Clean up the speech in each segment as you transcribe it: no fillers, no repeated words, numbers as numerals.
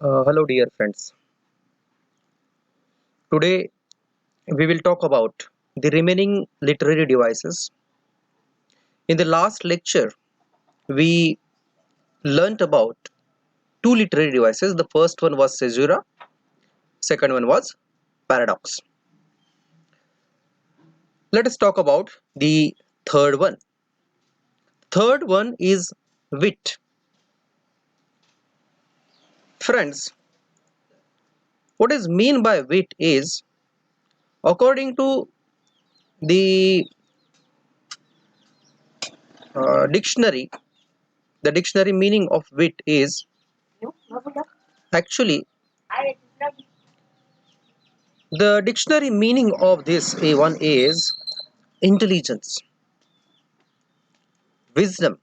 Hello, dear friends. Today we will talk about the remaining literary devices. In the last lecture, we learnt about two literary devices. The first one was caesura, second one was paradox. Let us talk about the third one. Third one is wit. Friends, what is mean by wit is according to the dictionary, the dictionary meaning of wit is actually the dictionary meaning of this A1 is intelligence, wisdom,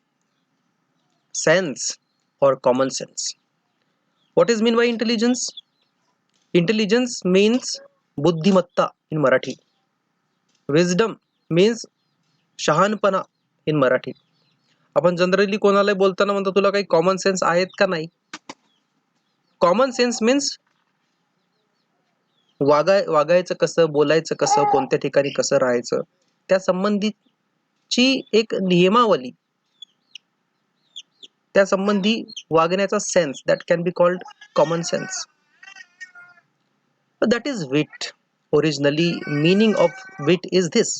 sense, or common sense. What is mean by intelligence? Intelligence means buddhimatta in Marathi. Wisdom means शहाणपणा in Marathi. आपण generally कोणाला बोलताना म्हणतो तुला काही common sense आहेत का नाही. Common sense means वागायचं कसं, बोलायचं कसं, कोणत्या ठिकाणी कसं राहायचं, त्या संबंधीची एक नियमावली, त्या संबंधी वागण्याचा sense that can be called common sense. But that is wit. Originally, meaning of wit is this.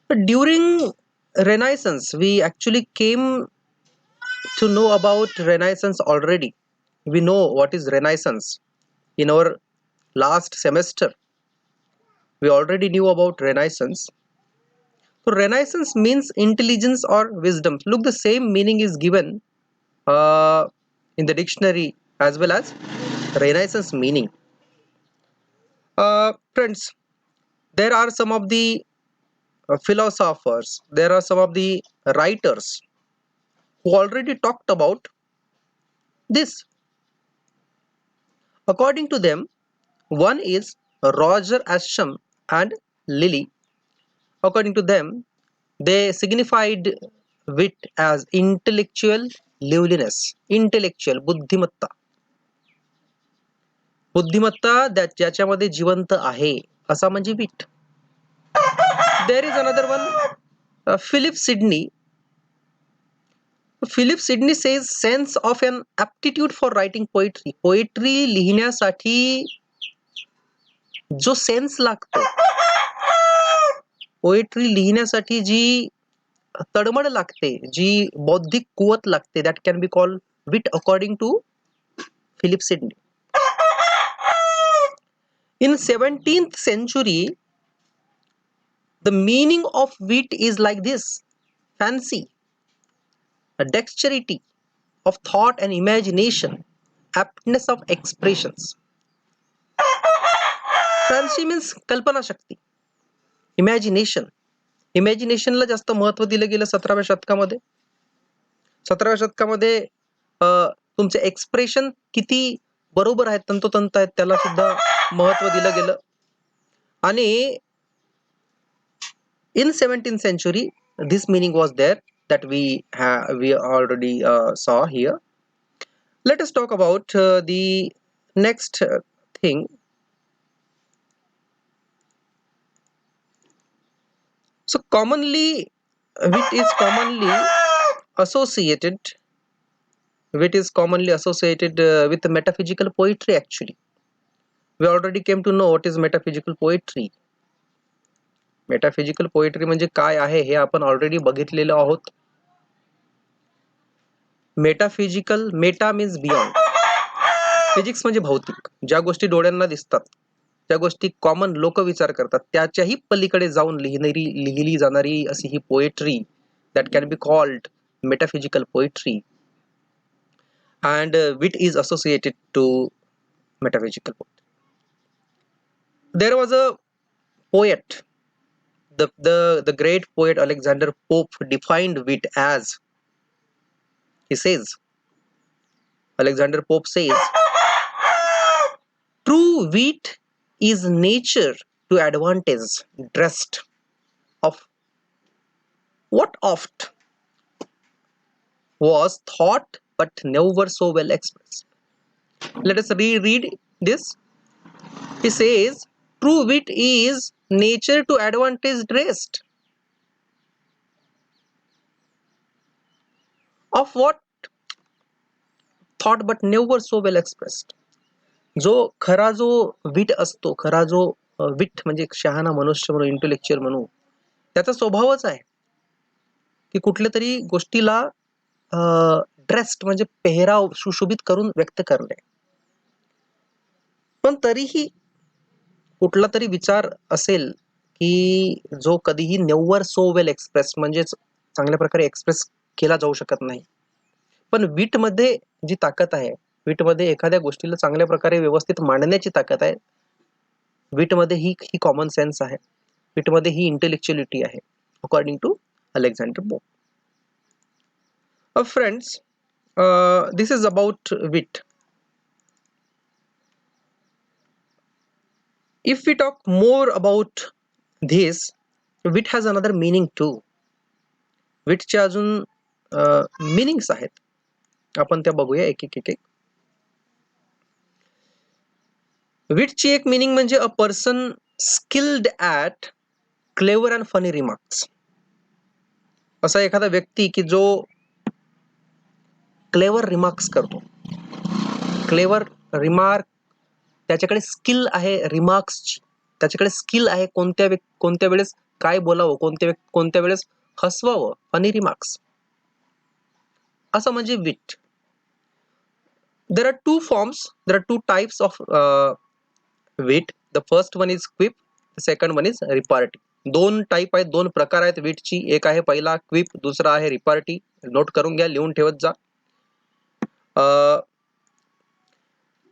But during Renaissance, we actually came to know about Renaissance already. We know what is Renaissance. In our last semester, we already knew about Renaissance. So Renaissance means intelligence or wisdom. Look, the same meaning is given in the dictionary as well as Renaissance meaning. Friends, there are some of the philosophers, there are some of the writers who already talked about this. According to them, one is Roger Ascham and Lilly. According to them, they signified wit as intellectual liveliness, intellectual बुद्धिमत्ता, बुद्धिमत्ता ज्याच्यामध्ये जिवंत आहे असा म्हणजे wit. There is another one, Philip Sidney. Philip Sidney says sense of an aptitude for writing poetry. Poetry लिहिण्यासाठी जो sense लागतो, पोएट्री लिहिण्यासाठी जी तडमड लागते, जी बौद्धिक कुवत लागते, that can be called wit according to Philip Sidney. In 17th century, the meaning of wit is like this: fancy, a dexterity of thought and imagination, aptness of expressions. Fancy means कल्पना शक्ती, imagination. इमॅजिनेशनला जास्त महत्व दिलं गेलं 17व्या शतकामध्ये. 17व्या शतकामध्ये तुमचे expression किती बरोबर आहेत, तंतोतंत आहेत, त्याला सुद्धा महत्व दिलं गेलं. आणि in 17th century this meaning was there that we already saw here. Let us talk about the next thing. So commonly wit is commonly associated with metaphysical poetry. Actually, we already came to know what is metaphysical poetry. Metaphysical poetry म्हणजे काय आहे हे आपण already बघितलेलं आहोत. Metaphysical, Meta means beyond. Physics म्हणजे भौतिक, ज्या गोष्टी डोळ्यांना दिसतात, त्या गोष्टी कॉमन लोक विचार करतात, त्याच्याही पलीकडे जाऊन लिहिली जाणारी अशी ही poetry, that can be called metaphysical poetry, and wit is associated to metaphysical poetry. There was a poet, the great poet Alexander Pope defined wit as, he says, Alexander Pope says, true wit is nature to advantage dressed of what oft was thought but never so well expressed. Let us reread this. He says, true wit is nature to advantage rest. Of what thought but never so well expressed. जो खरा जो विट असतो, खरा जो विट म्हणजे शहाणा मनुष्य म्हणू, इंटेलेक्च्युअल म्हणू, त्याचा स्वभावच आहे की कुठल्या तरी गोष्टीला ड्रेस्ड म्हणजे पेहराव सुशोभित करून व्यक्त करणे. पण तरीही कुठला तरी विचार असेल की जो कधीही नेव्हर सो वेल एक्सप्रेस म्हणजेच चांगल्या प्रकारे एक्सप्रेस केला जाऊ शकत नाही. पण वीट मध्ये जी ताकद आहे, वीट मध्ये एखाद्या गोष्टीला चांगल्या प्रकारे व्यवस्थित मांडण्याची ताकद आहे, वीट मध्ये ही कॉमन सेन्स आहे, वीट मध्ये ही इंटेलेक्च्युअलिटी आहे, according to Alexander Pope. Friends, this is about wit. If we talk more about this, wit has another meaning too. विटचे अजून मिनिंग्स आहेत, आपण त्या बघूया एक एक एक एक. विटची एक मिनिंग म्हणजे a person skilled at clever and funny remarks. असा एखादा व्यक्ती की जो क्लेवर रिमार्क्स करतो. क्लेवर रिमार्क, त्याच्याकडे स्किल आहे रिमार्क्सची, त्याच्याकडे स्किल आहे कोणत्या वेळेस काय बोलावं, कोणत्या वेळेस हसवावं, फनी रिमार्क्स, असं म्हणजे विट. There are two forms, there are two types of wit. The first one is quip, the second one is repartee. दोन टाइप आहेत, दोन प्रकार आहेत विटची. एक आहे पहिला क्विप, दुसरा आहे रिपार्टी. नोट करून घ्या, लिहून ठेवत जा.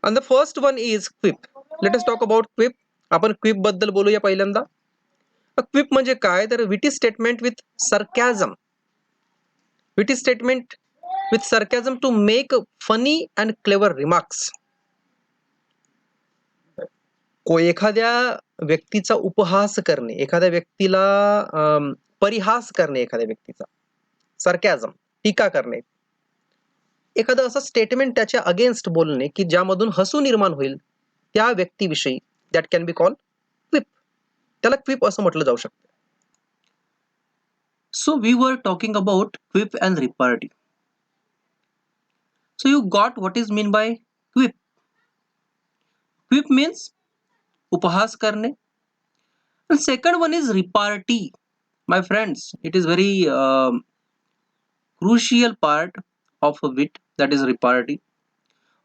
And the first one is quip. Let us talk about quip. आपण क्विप बद्दल बोलूया पहिल्यांदा. क्विप म्हणजे काय, तर विटी स्टेटमेंट विथ सरकॅझम. विटी statement with sarcasm to make funny and clever remarks. एखाद्या व्यक्तीचा उपहास करणे, एखाद्या व्यक्तीला परिहास करणे, एखाद्या व्यक्तीचा सरकॅझम, टीका करणे, एखादं असं स्टेटमेंट त्याच्या अगेन्स्ट बोलणे की ज्यामधून हसू निर्माण होईल त्या व्यक्तीविषयी, that can be call quip. त्याला क्विप असं म्हटलं जाऊ शकतं. So we were talking about quip and repartee. So you got what is mean by quip. Quip means उपहास करने. And second one is repartee. My friends, it is very crucial part of a wit, that is repartee.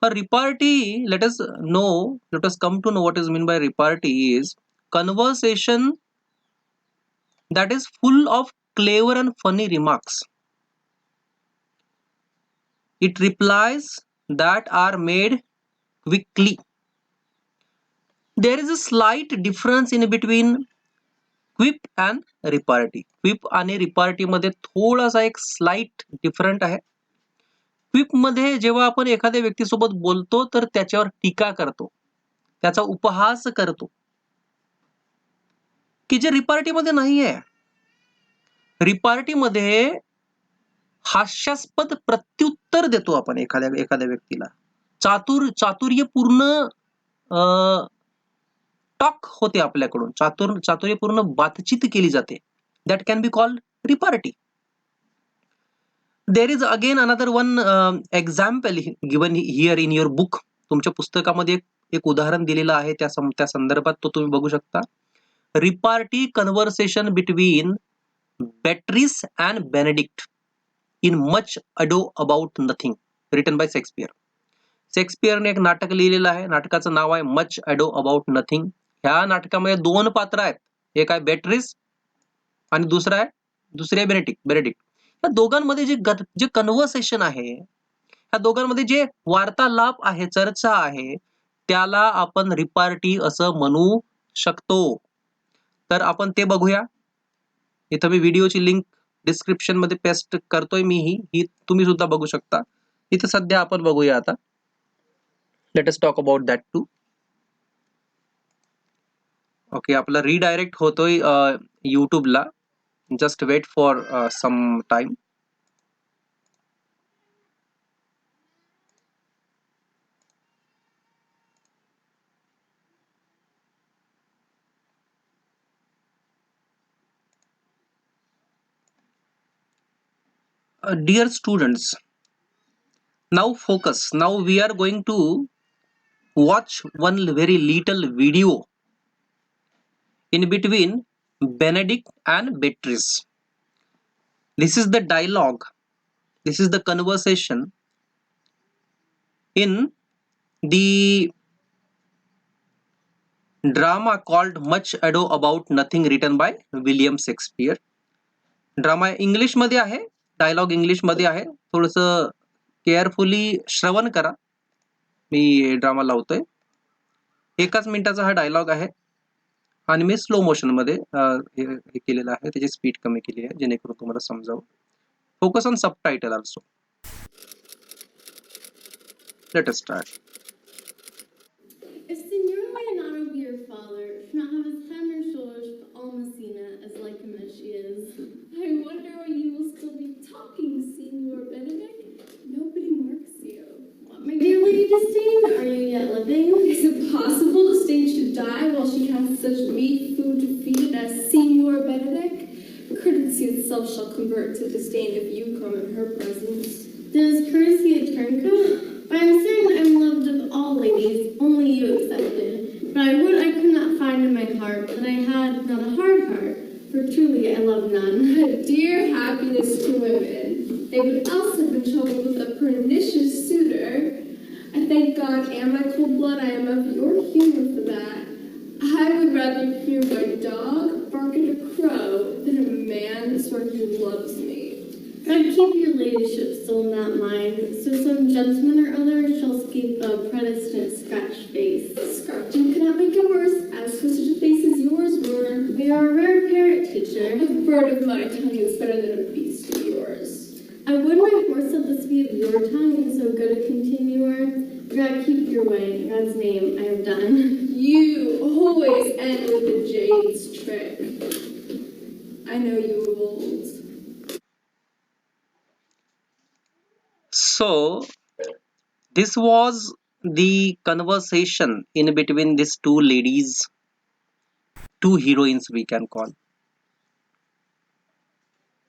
A repartee, let us come to know what is mean by repartee is conversation that is full of clever and funny remarks. It replies that are made quickly. There is a slight difference in between quip and repartee. Quip आणि repartee मध्ये थोडासा एक slight different आहे. क्विप मध्ये जेव्हा आपण एखाद्या व्यक्तीसोबत बोलतो तर त्याच्यावर टीका करतो, त्याचा उपहास करतो, की जे रिपार्टी मध्ये नाहीये. रिपार्टी मध्ये हास्यास्पद प्रत्युत्तर देतो आपण एखाद्या व्यक्तीला. चातुर्यपूर्ण टॉक होते आपल्याकडून, चातुर्यपूर्ण बातचीत केली जाते. That can be called repartee. There is again another one example given here in your book. तुमच्या पुस्तकामध्ये एक उदाहरण दिलेलं आहे, त्या संदर्भात तो तुम्ही बघू शकता. Repartee conversation between Beatrice and Benedick in Much Ado About Nothing, written by Shakespeare. शेक्सपियरने एक नाटक लिहिलेलं आहे, नाटकाचं नाव आहे मच अडो अबाउट नथिंग. ह्या नाटकामध्ये दोन पात्र आहेत, एक आहे बॅट्रिस आणि दुसरे आहे बेनेडिक्ट. या दोघांमध्ये जे कन्व्हर्सेशन आहे, ह्या दोघांमध्ये जे वार्तालाप आहे, चर्चा आहे, त्याला आपण रिपार्टी असं म्हणू शकतो. तर आपण ते बघूया. इथं मी व्हिडिओची लिंक डिस्क्रिप्शन मध्ये पेस्ट करतोय, ही तुम्ही सुद्धा बघू शकता. इथं सध्या आपण बघूया आता. Let us talk about that too. Okay, आपला रिडायरेक्ट होतोय यूट्यूबला. Just wait for some time. Dear students, now focus. Now we are going to watch one very little video in between Benedict and Beatrice. This is the dialogue. This is the conversation in the drama called Much Ado About Nothing written by William Shakespeare. Drama English मध्ये आहे, dialogue English मध्ये आहे. थोडंसं carefully श्रवण करा. मी drama लावतोय. 1 मिनिटाचा हा डायलॉग आहे आणि मी स्लो मोशन मध्ये हे केलेलं आहे. त्याची स्पीड कमी केली आहे जेणेकरून तुम्हाला समजावं. Focus on subtitle also. Let us start. If Senor Leonardo be your father, should not have his head on your shoulders for Almacina, as like him as she is. I wonder why you will still be talking, Senor Benedict. Nobody marks you. What, my dear Lady Disdain, are you yet living? Is it possible Disdain should die while she has such meat food to feed it as Senor Benedict? Courtesy itself shall convert to disdain if you come in her presence. Then is courtesy a turncoat? I am certain I am loved of all ladies, only you excepted. But I would I could not find in my heart that I had not a hard heart, for truly I love none. Dear happiness to women, they would else have been troubled with a pernicious suitor. I thank God and my cold blood I am of your humor for that. I would rather hear my dog bark at a crow than a man swear he loves me. God keep your ladyship still in that mind, so some gentleman or other shall escape a Protestant scratch face. Scratching cannot make it worse, as for such a face as yours were. We are a rare parrot, teacher. A bird of my tongue is better than a beast of yours. I would my horse have the speed of your tongue in so good a continuer. God keep your way, in God's name I have done. You always end with the jade's trick. I know you of old. So this was the conversation in between these two ladies, two heroines we can call.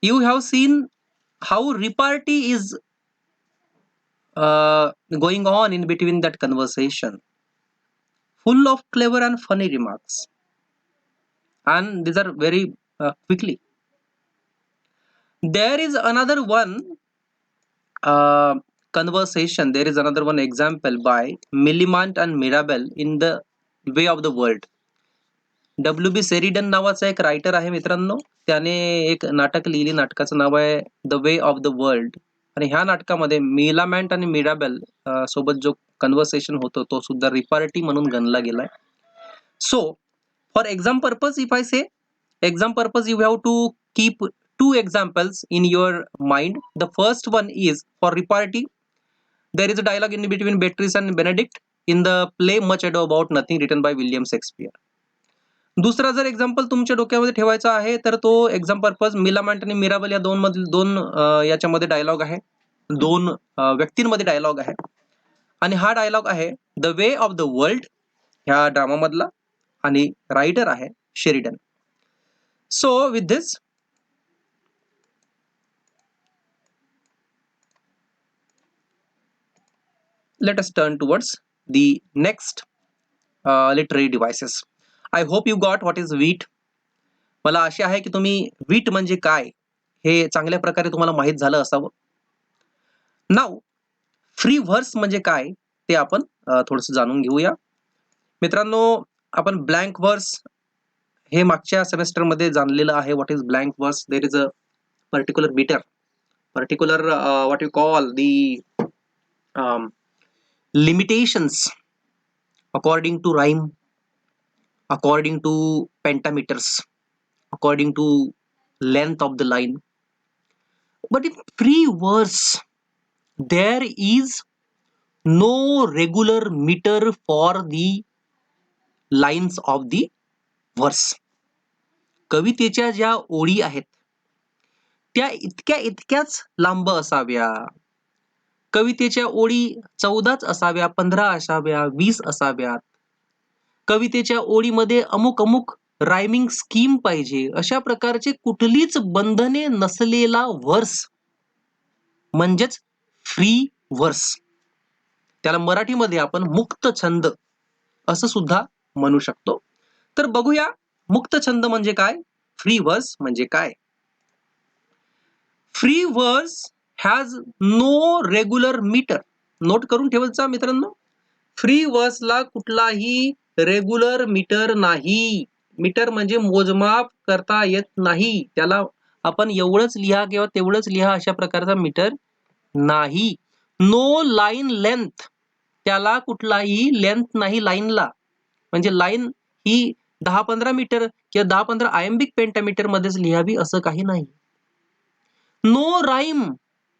You have seen how repartee is going on in between that conversation, full of clever and funny remarks, and these are very quickly. There is another one uh, conversation, there is another one example by Millimant and Mirabel in The Way of the World. WB Sheridan नावाचा एक writer आहे मित्रांनो. त्याने एक नाटक लिहिली, नाटकाचं नाव आहे the way of the world. आणि ह्या नाटकामध्ये मिलामँट आणि मिराबेल सोबत जो कन्व्हर्सेशन होतो तो सुद्धा रिपार्टी म्हणून गणला गेलाय. So for exam purpose if I say exam purpose you have to keep two examples in your mind. The first one is for repartee. There is a dialogue in between Beatrice and Benedict in the play Much Ado About Nothing written by William Shakespeare. दुसरा जर example तुमच्या डोक्यामध्ये ठेवायचा आहे तर तो exam purpose मिलामँट आणि मिराबल या दोन याच्यामध्ये डायलॉग आहे, दोन व्यक्तींमध्ये डायलॉग आहे. आणि हा डायलॉग आहे the way of the world ह्या ड्रामा मधला आणि रायटर आहे Sheridan. So with this, let us turn towards the next literary devices. I hope you got what is wheat. मला आशा आहे की तुम्ही wheat म्हणजे काय हे चांगल्या प्रकारे तुम्हाला माहित झालं असावं. नाउ फ्री व्हर्स म्हणजे काय ते आपण थोडंसं जाणून घेऊया. मित्रांनो, आपण ब्लँक व्हर्स हे मागच्या सेमेस्टर मध्ये जाणलेलं आहे. What is blank verse? There is a particular meter, particular what you call the limitations according to rhyme, according to pentameters, according to length of the line. But in free verse there is no regular meter for the lines of the verse. कवितेच्या ज्या ओळी आहेत त्या इतक्याच लांब असाव्या. कवितेच्या ओळी 14च असाव्या, 15 असाव्या, 20 असाव्यात. कवितेच्या ओळीमध्ये अमुक रायमिंग स्कीम पाहिजे. अशा प्रकारचे कुठलीच बंधने नसलेला व्हर्स म्हणजेच फ्री वर्स. त्याला मराठीमध्ये आपण मुक्त छंद असं सुद्धा म्हणू शकतो. तर बघूया मुक्त छंद म्हणजे काय, फ्री वर्स म्हणजे काय. Free verse has no regular meter. Note करून ठेवायचा मित्रांनो, फ्री वर्सला कुठलाही रेग्युलर मीटर नाही. मीटर म्हणजे मोजमाप करता येत नाही. त्याला आपण एवढंच लिहा किंवा तेवढंच लिहा अशा प्रकारचा मीटर नाही. नो लाईन लेंथ, त्याला कुठलाही लेंथ नाही लाईनला. म्हणजे लाईन ही 10-15 मीटर किंवा 10-15 आयम्बिक पेंटामीटर मध्येच लिहावी असं काही नाही. नो राईम,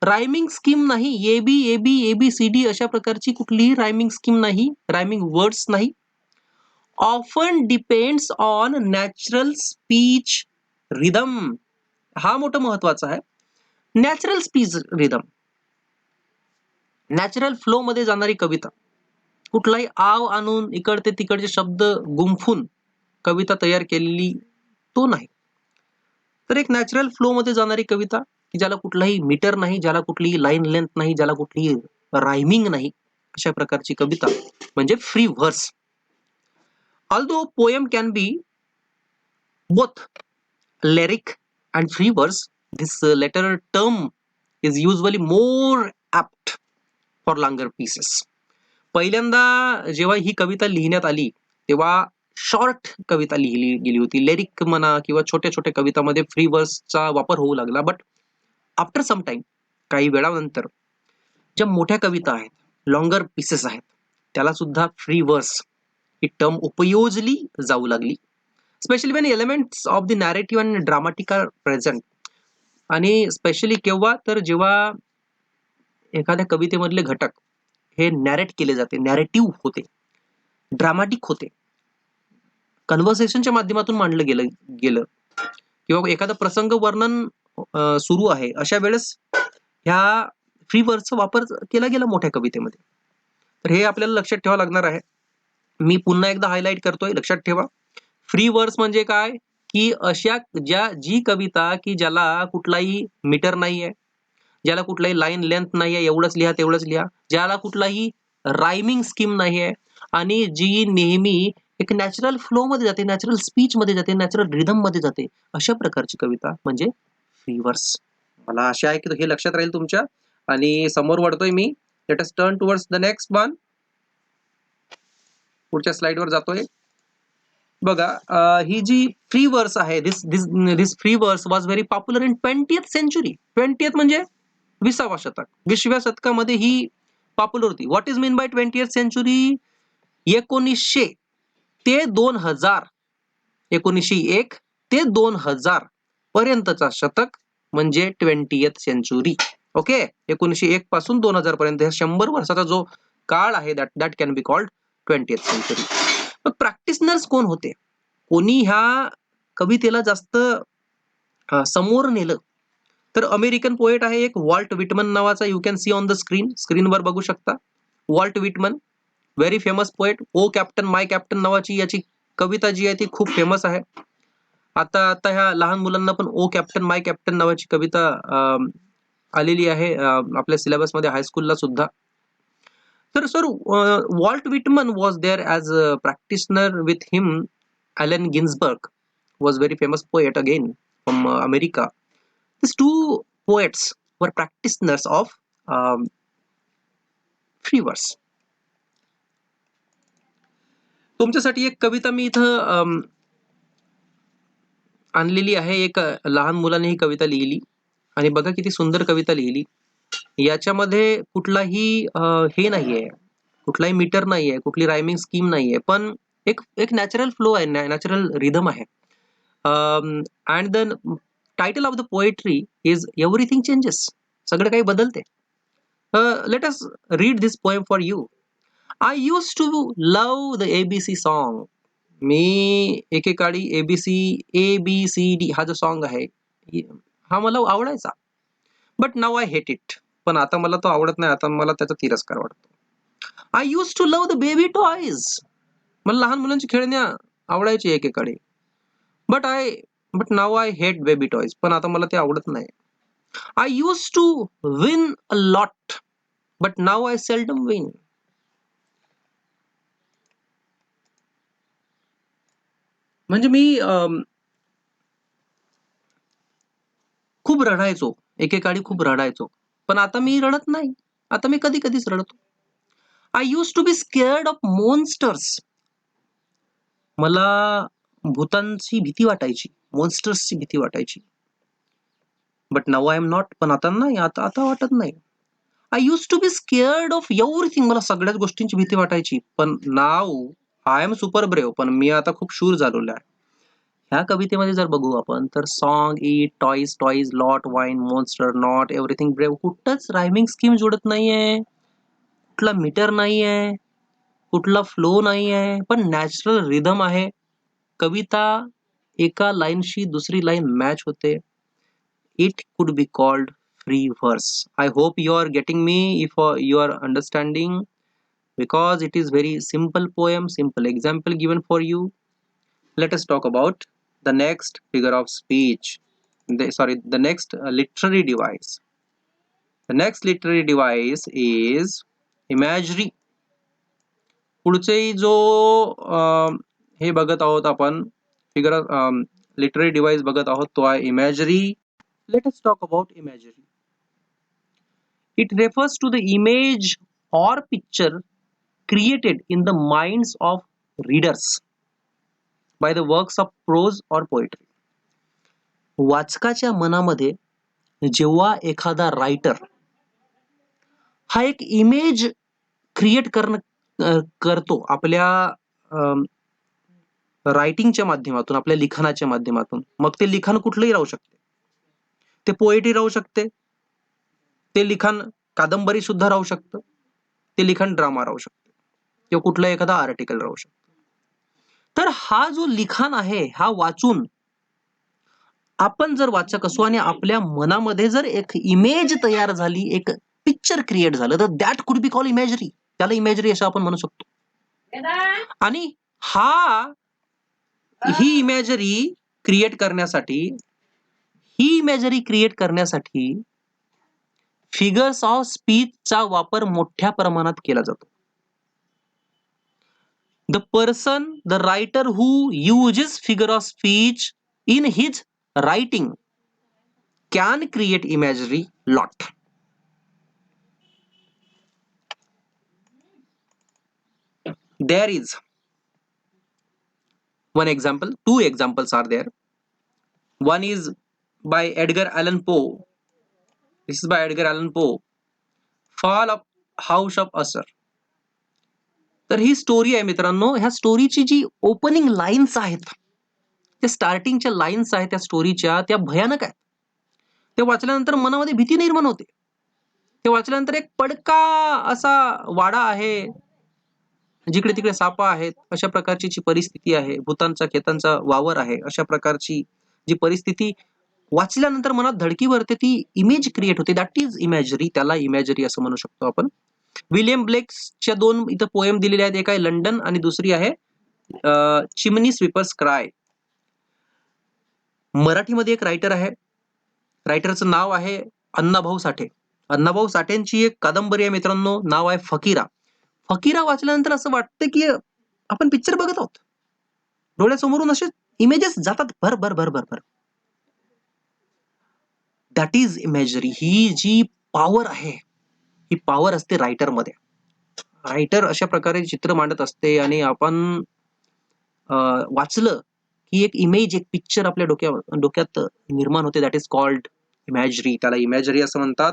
रायमिंग स्कीम नाही. एबी एबी एबीसीडी अशा प्रकारची कुठलीही रायमिंग स्कीम नाही, रायमिंग वर्ड्स नाही. Often depends on natural speech rhythm. हा मोठं महत्वाचा आहे. Natural speech rhythm, natural flow मध्ये जाणारी कविता, कुठलाही आव आणून इकडते तिकडचे शब्द गुंफून कविता तयार केलेली तो नाही. तर एक नॅचरल फ्लो मध्ये जाणारी कविता की ज्याला कुठलाही मीटर नाही, ज्याला कुठलीही लाईन लेंथ नाही, ज्याला कुठलीही रायमिंग नाही, अशा प्रकारची कविता म्हणजे free verse. Although poem can be both lyric and free verse, this latter term is usually more apt for longer pieces. पहिल्यांदा जेव्हा ही कविता लिहिण्यात आली तेव्हा शॉर्ट कविता लिहिली गेली होती. लिरिक म्हणा किंवा छोट्या छोट्या कवितामध्ये फ्री वर्सचा वापर होऊ लागला. बट आफ्टर सम टाइम, काही वेळानंतर ज्या मोठ्या कविता आहेत, लॉंगर पीसेस आहेत, त्याला सुद्धा फ्री वर्स ही टर्म उपयोजली जाऊ लागली. Specially when elements of the narrative and dramatic are present. आणि स्पेशली केव्हा, तर जेव्हा एखाद्या कवितेमधले घटक हे नॅरेट केले जाते, नॅरेटिव्ह होते, ड्रामाटिक होते, कन्व्हर्सेशनच्या माध्यमातून मांडलं गेलं किंवा एखादा प्रसंग वर्णन सुरू आहे, अशा वेळेस ह्या फ्री वर्सचा वापर केला गेला मोठ्या कवितेमध्ये. तर हे आपल्याला लक्षात ठेवावं लागणार आहे. मी पुन्हा एकदा हायलाइट करतोय, लक्षात ठेवा. फ्री वर्स म्हणजे काय, की अशा जी कविता की ज्याला कुठलाही मीटर नाहीये, ज्याला कुठलाही लाईन लेंथ नाहीये, एवढंच लिहा तेवढंच लिहा, ज्याला कुठलाही रायमिंग स्कीम नाहीये आणि जी नेहमी एक नॅचरल फ्लो मध्ये जाते, नॅचरल स्पीच मध्ये जाते, नॅचरल रिदम मध्ये जाते, अशा प्रकारची कविता म्हणजे फ्री वर्स. मला आशा आहे की हे लक्षात राहील तुमच्या. आणि समोर वळतोय मी. Let us turn towards the next one. पुढच्या स्लाइडवर जातोय. बघा, ही जी फ्री वर्स आहे, this free verse was very popular in 20th century. 20th म्हणजे 20वा शतक. 20व्या शतकामध्ये ही पॉप्युलर होती. What is mean by 20th century? 1900 ते 2000, 1901 ते 2000 पर्यंतचा शतक म्हणजे 20th सेंचुरी. ओके, 1901 पासून 2000 पर्यंत 100 वर्षाचा जो काळ आहे, that can be called 20th century. मग प्रॅक्टिशनर्स कोण होते, कोणी ह्या कवितेला जास्त समोर नेलं, तर अमेरिकन पोएट आहे एक वॉल्ट विटमन नावाचा. You can see on the स्क्रीनवर बघू शकता. Walt Whitman, very famous poet. O Captain my Captain नावाची याची कविता जी आहे ती खूप फेमस आहे. आता ह्या लहान मुलांना पण ओ कॅप्टन माय कॅप्टन नावाची कविता आलेली आहे आपल्या सिलेबसमध्ये हायस्कूलला सुद्धा. तर sir, Walt Whitman was there as a practitioner with him. Allen Ginsberg was very famous poet again from America. These two poets were practitioners of free verse. तुमच्यासाठी एक कविता मी इथं आणलेली आहे. एक लहान मुलाने ही कविता लिहिली आणि बघा किती सुंदर कविता लिहिली. याच्यामध्ये कुठलाही हे नाहीये, कुठलाही मीटर नाहीये, कुठली रायमिंग स्कीम नाहीये, पण एक नॅचरल फ्लो आहे, नॅचरल रिदम आहे. And the title of the poetry is everything changes. सगळं काही बदलते. Let us read this poem for you. I use to love the ABC song. मी एकेकाळी ABCD हा जो सॉन्ग आहे हा मला आवडायचा. But now I hate it. पण आता मला तो आवडत नाही, आता मला त्याचा तिरस्कार वाटतो. I use to love the baby toys. मला लहान मुलांची खेळण्या आवडायची एकेकाळी. But now I hate baby toys. पण आता मला ते आवडत नाही. I used to win a lot, but now I seldom win. म्हणजे मी खूप रडायचो, एकेकाळी खूप रडायचो, पण आता मी रडत नाही. आता मी कधी कधीच रडतो. I use to be scared of monsters. मला भूतांची भीती वाटायची, मॉन्स्टर्सची भीती वाटायची. But now I am not. पण आता नाही, आता आता वाटत नाही. I use to be scared of everything. मला सगळ्याच गोष्टींची भीती वाटायची, पण now I am super brave. पण मी आता खूप शूर झालेलो आहे. ह्या कवितेमध्ये जर बघू आपण तर song, eat, toys, toys, lot, wine, monster, not, everything, brave, कुठंच रायमिंग स्कीम जुळत नाहीये, कुठला मीटर नाहीये, कुठला फ्लो नाहीये, पण नॅचरल रिदम आहे. कविता एका लाईनशी दुसरी लाईन मॅच होते. It could be called free verse. I hope you are getting me, if you are understanding, because it is very simple poem, simple example given for you. Let us talk about the next figure of speech. The next literary device. The next literary device is imagery. पुढचे जो हे बघत आहोत आपण, figure literary device बघत आहोत, तो आहे imagery. Let us talk about imagery. It refers to the image और picture created in the minds of readers by the works of prose or poetry. वाचकाच्या मनामध्ये जेव्हा एखादा रायटर हा एक इमेज क्रिएट करतो आपल्या रायटिंगच्या माध्यमातून, आपल्या लिखाणाच्या माध्यमातून, मग ते लिखाण कुठलंही राहू शकते. ते पोएट्री राहू शकते, ते लिखाण कादंबरी सुद्धा राहू शकतं, ते लिखाण ड्रामा राहू शकते, किंवा कुठलं एखादा आर्टिकल राहू शकतं. तर हा जो लिखाण आहे, हा वाचून आपण जर वाचक असू आणि आपल्या मनामध्ये जर एक इमेज तयार झाली, एक पिक्चर क्रिएट झालं, तर that could be call imagery. त्याला इमॅजरी असं आपण म्हणू शकतो. आणि ही इमॅजरी क्रिएट करण्यासाठी फिगर्स ऑफ स्पीचचा वापर मोठ्या प्रमाणात केला जातो. The person, the writer who uses figure of speech in his writing can create imagery lot. There is one example, two examples are there. One is by Edgar Allan Poe. This is by Edgar Allan Poe, Fall of House of Usher. तर ही story आहे मित्रांनो. ह्या स्टोरीची जी opening lines आहेत, त्या स्टार्टिंगच्या lines आहेत त्या स्टोरीच्या, त्या भयानक आहेत. ते वाचल्यानंतर मनामध्ये भीती निर्माण होते. ते वाचल्यानंतर एक पडका असा वाडा आहे, जिकडे तिकडे सापा आहेत, अशा प्रकारची जी परिस्थिती आहे, भूतांचा खेतांचा वावर आहे, अशा प्रकारची जी परिस्थिती वाचल्यानंतर मनात धडकी भरते, ती इमेज क्रिएट होते. That is imagery. त्याला इमॅजरी असं म्हणू शकतो आपण. विलियम ब्लेक्सच्या दोन इथं पोएम दिलेल्या आहेत. एक आहे लंडन आणि दुसरी आहे चिमनी स्वीपर्स क्राय. मराठीमध्ये एक रायटर आहे, रायटरचं नाव आहे अण्णाभाऊ साठे. अण्णाभाऊ साठेंची एक कादंबरी आहे मित्रांनो, नाव आहे फकीरा. फकीरा वाचल्यानंतर असं वाटतं की आपण पिक्चर बघत आहोत, डोळ्यासमोरून असे इमेजेस जातात भर भर भर भर भर. That is imagery. ही जी पॉवर आहे, ही पॉवर असते रायटरमध्ये. रायटर अशा प्रकारे चित्र मांडत असते आणि आपण वाचलं की एक इमेज, एक पिक्चर आपल्या डोक्यात निर्माण होते. That is called imagery. त्याला इमॅजरी असं म्हणतात.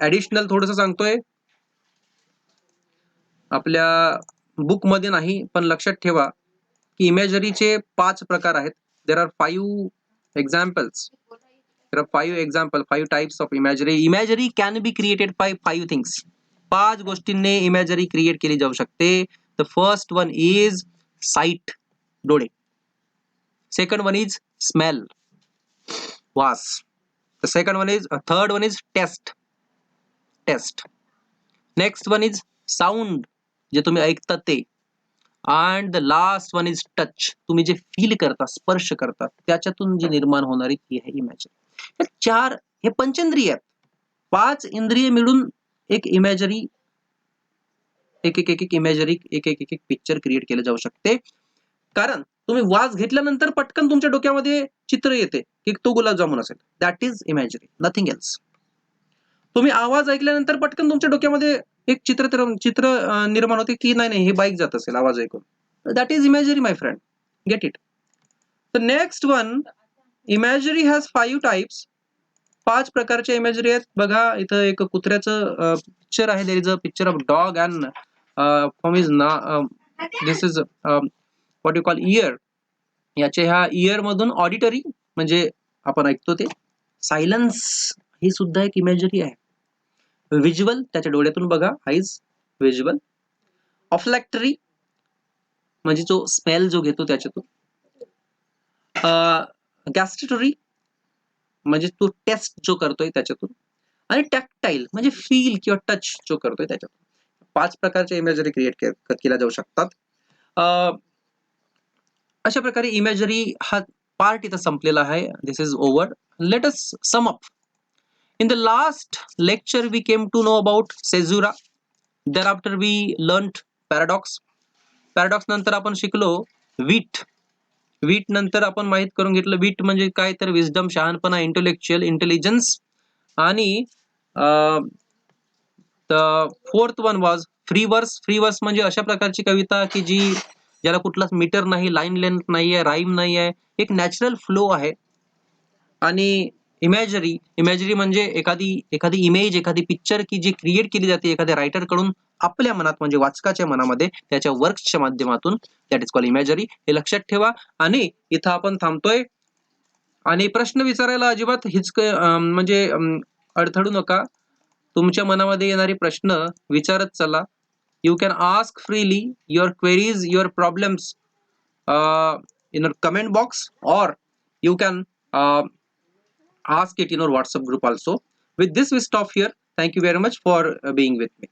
ऍडिशनल थोडंसं सांगतोय, आपल्या बुकमध्ये नाही, पण लक्षात ठेवा की इमॅजरीचे 5 प्रकार आहेत. There are 5 examples. There are 5 examples, 5 types of imagery. Imagery can be created by 5 things. 5 गोष्टींनी इमॅजरी क्रिएट केली जाऊ शकते. The first one is sight, डोळे. Second one is smell, वास. The third one is taste. Next one is sound, जे तुम्ही ऐकता ते. And the last one is touch, तुम्ही जे फील करता, स्पर्श करता, त्याच्यातून जी निर्माण होणारी ती आहे इमॅजरी. 4 हे पंचेंद्रिय आहेत. 5 इंद्रिय मिळून एक इमॅजरी एक इमॅजरी एक पिक्चर क्रिएट केलं जाऊ शकते. कारण तुम्ही वास घेतल्यानंतर पटकन तुमच्या डोक्यामध्ये चित्र येते की तो गुलाबजामुन असेल. That is imagery, nothing else. तुम्ही आवाज ऐकल्यानंतर पटकन तुमच्या डोक्यामध्ये एक चित्र निर्माण होते की नाही हे बाईक जात असेल आवाज ऐकून. That is imagery my friend. Get it. The next one, imagery has 5 types. 5 प्रकारच्या इमॅजरी आहेत. बघा इथं एक कुत्र्याचं पिक्चर आहे. There is a picture of dog and from his this is what you call ear. याच्या ह्या इयर मधून ऑडिटरी म्हणजे आपण ऐकतो ते. सायलन्स ही सुद्धा एक इमॅजरी आहे. व्हिज्युअल त्याच्या डोळ्यातून बघा, आईज व्हिज्युअल. ऑफ्लॅक्टरी म्हणजे जो स्मेल जो घेतो त्याच्यातून. गॅस्ट्रटरी म्हणजे तो टेस्ट जो करतोय त्याच्यातून. आणि टॅक्टाईल म्हणजे फील किंवा टच जो करतोय त्याच्यातून. 5 प्रकारच्या इमॅजरी क्रिएट केल्या जाऊ शकतात. अशा प्रकारे इमॅजरी हा पार्ट इथं संपलेला आहे. This is over. Let us sum up. In the last lecture we came to know about caesura. Thereafter we learnt paradox. Paradox नंतर आपण शिकलो wit. वीट नंतर आपण माहित करून घेतलं वीट म्हणजे काय तर विजडम, शहाणपणा, इंटेलेक्च्युअल इंटेलिजन्स. आणि फोर्थ वन वॉज फ्री वर्स. फ्री वर्स म्हणजे अशा प्रकारची कविता की जी ज्याला कुठलाच मीटर नाही, लाईन लेंथ नाही आहे, राईम नाही आहे, एक नॅचरल फ्लो आहे. आणि इमॅजरी म्हणजे एखादी इमेज, एखादी पिक्चर की जी क्रिएट केली जाते एखाद्या रायटर कडून आपल्या मनात म्हणजे वाचकाच्या मनामध्ये त्याच्या वर्क्सच्या माध्यमातून. That is called imagery. हे लक्षात ठेवा. आणि इथं आपण थांबतोय. आणि प्रश्न विचारायला अजिबात म्हणजे अडथळू नका. तुमच्या मनामध्ये येणारे प्रश्न विचारत चला. You can ask freely your queries, your problems in our comment box, or you can ask it in our WhatsApp group also. With this we stop here. Thank you very much for being with me.